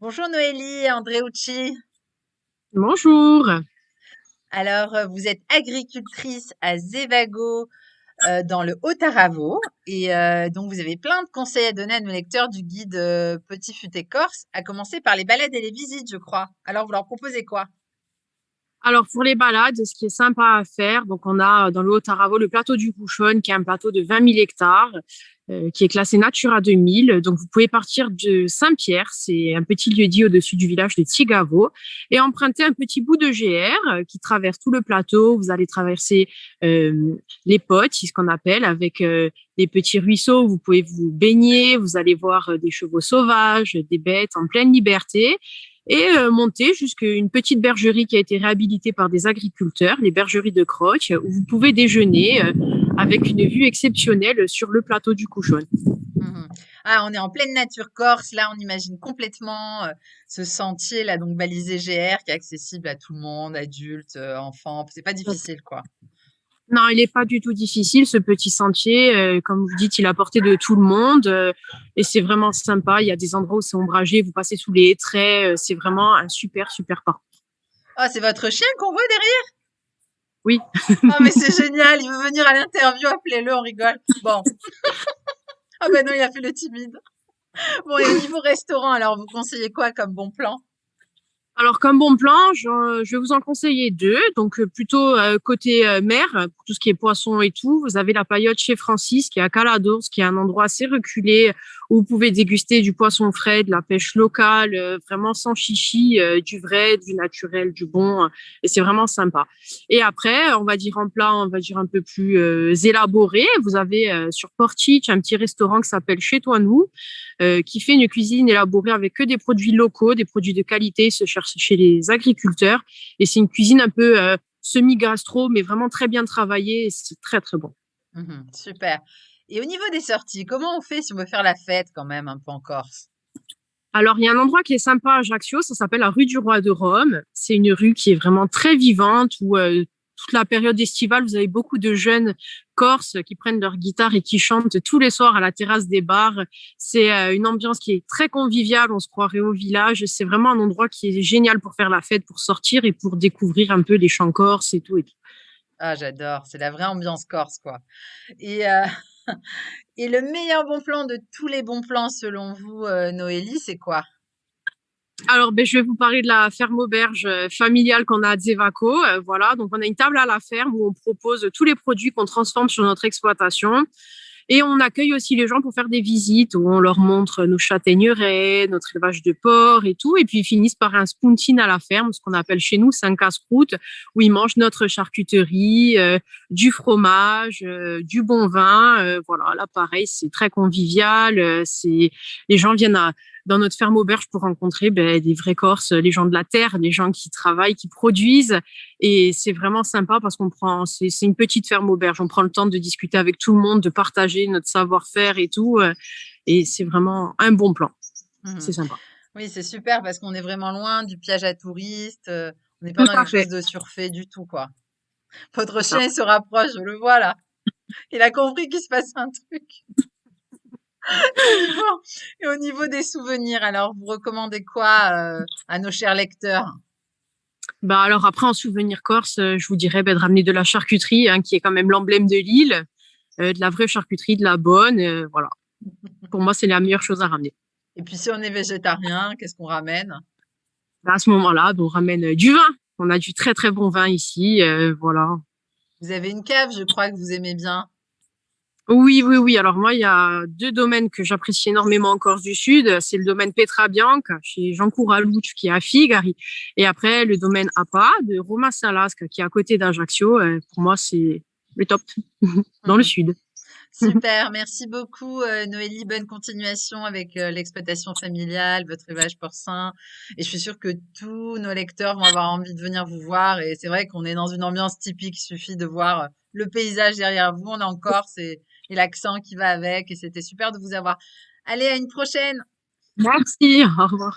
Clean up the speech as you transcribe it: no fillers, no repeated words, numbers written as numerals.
Bonjour Noélie, Andréucci. Bonjour. Alors, vous êtes agricultrice à Zévago, dans le Haut-Aravo, et donc vous avez plein de conseils à donner à nos lecteurs du guide Petit Futé Corse, à commencer par les balades et les visites, je crois. Alors, vous leur proposez quoi? Alors pour les balades, ce qui est sympa à faire, donc on a dans le Haut-Aravo le plateau du Couchon, qui est un plateau de 20 000 hectares, qui est classé Natura 2000. Donc vous pouvez partir de Saint-Pierre, c'est un petit lieu-dit au-dessus du village de Tigavo, et emprunter un petit bout de GR qui traverse tout le plateau. Vous allez traverser les potes, c'est ce qu'on appelle, avec des petits ruisseaux où vous pouvez vous baigner. Vous allez voir des chevaux sauvages, des bêtes en pleine liberté et monter jusqu'à une petite bergerie qui a été réhabilitée par des agriculteurs, les bergeries de Croce, où vous pouvez déjeuner avec une vue exceptionnelle sur le plateau du Couchon. Mhm. Ah, on est en pleine nature corse. Là, on imagine complètement ce sentier là, donc balisé GR, qui est accessible à tout le monde, adultes, enfants. C'est pas difficile, quoi. Non, il n'est pas du tout difficile, ce petit sentier. Comme vous dites, il est à portée de tout le monde et c'est vraiment sympa. Il y a des endroits où c'est ombragé, vous passez sous les traits. C'est vraiment un super, super parcours. Ah, c'est votre chien qu'on voit derrière? Oui. Ah, mais c'est génial, il veut venir à l'interview, appelez-le, on rigole. Bon. Ah ben non, il a fait le timide. Bon, et au niveau restaurant, alors vous conseillez quoi comme bon plan? Alors, comme bon plan, je vais vous en conseiller deux. Donc, plutôt côté mer, pour tout ce qui est poisson et tout, vous avez la paillote chez Francis, qui est à Calados, qui est un endroit assez reculé, où vous pouvez déguster du poisson frais, de la pêche locale, vraiment sans chichi, du vrai, du naturel, du bon. Et c'est vraiment sympa. Et après, on va dire en plat, on va dire un peu plus élaboré. Vous avez sur Portic un petit restaurant qui s'appelle Chez Toi Nous, qui fait une cuisine élaborée avec que des produits locaux, des produits de qualité, se cherche chez les agriculteurs. Et c'est une cuisine un peu semi-gastro, mais vraiment très bien travaillée. Et c'est très, très bon. Mhm, super. Et au niveau des sorties, comment on fait si on veut faire la fête quand même un peu en Corse? Alors, il y a un endroit qui est sympa à Ajaccio, ça s'appelle la rue du Roi de Rome. C'est une rue qui est vraiment très vivante, où toute la période estivale, vous avez beaucoup de jeunes Corses qui prennent leur guitare et qui chantent tous les soirs à la terrasse des bars. C'est une ambiance qui est très conviviale, on se croirait au village. C'est vraiment un endroit qui est génial pour faire la fête, pour sortir et pour découvrir un peu les chants corses et tout. Et tout. Ah, j'adore, c'est la vraie ambiance corse, quoi. Et, et le meilleur bon plan de tous les bons plans selon vous, Noélie, c'est quoi? Alors, ben, je vais vous parler de la ferme auberge familiale qu'on a à Zevaco. Voilà, donc on a une table à la ferme où on propose tous les produits qu'on transforme sur notre exploitation. Et on accueille aussi les gens pour faire des visites où on leur montre nos châtaigneraies, notre élevage de porc et tout. Et puis ils finissent par un spuntin à la ferme, ce qu'on appelle chez nous, c'est un casse-croûte, où ils mangent notre charcuterie, du fromage, du bon vin. Voilà, là pareil, c'est très convivial. Les gens viennent dans notre ferme auberge pour rencontrer des vrais Corses, les gens de la terre, les gens qui travaillent, qui produisent. Et c'est vraiment sympa parce c'est une petite ferme auberge. On prend le temps de discuter avec tout le monde, de partager notre savoir-faire et tout. Et c'est vraiment un bon plan. Mhm. C'est sympa. Oui, c'est super parce qu'on est vraiment loin du piège à touristes. On n'est pas Tout dans à quelque chose fait. de surfait du tout, quoi. Votre C'est ça. chien, il se rapproche, je le vois là. Il a compris qu'il se passe un truc. Au niveau, et au niveau des souvenirs, alors vous recommandez quoi à nos chers lecteurs? Bah alors après, en souvenir corse, je vous dirais de ramener de la charcuterie, hein, qui est quand même l'emblème de l'île, de la vraie charcuterie, de la bonne. Voilà. Pour moi, c'est la meilleure chose à ramener. Et puis si on est végétarien, qu'est-ce qu'on ramène? À ce moment-là, on ramène du vin. On a du très très bon vin ici. Voilà. Vous avez une cave, je crois que vous aimez bien. Oui, oui, oui. Alors moi, il y a deux domaines que j'apprécie énormément en Corse du Sud. C'est le domaine Petra Bianca chez Jean Couralouch qui est à Figari. Et après, le domaine APA de Roma Salasca qui est à côté d'Ajaccio. Pour moi, c'est le top dans le Sud. Super, merci beaucoup Noélie, bonne continuation avec l'exploitation familiale, votre élevage porcin. Et je suis sûre que tous nos lecteurs vont avoir envie de venir vous voir. Et c'est vrai qu'on est dans une ambiance typique, il suffit de voir le paysage derrière vous, on est en Corse et l'accent qui va avec. Et c'était super de vous avoir. Allez, à une prochaine! Merci. Au revoir.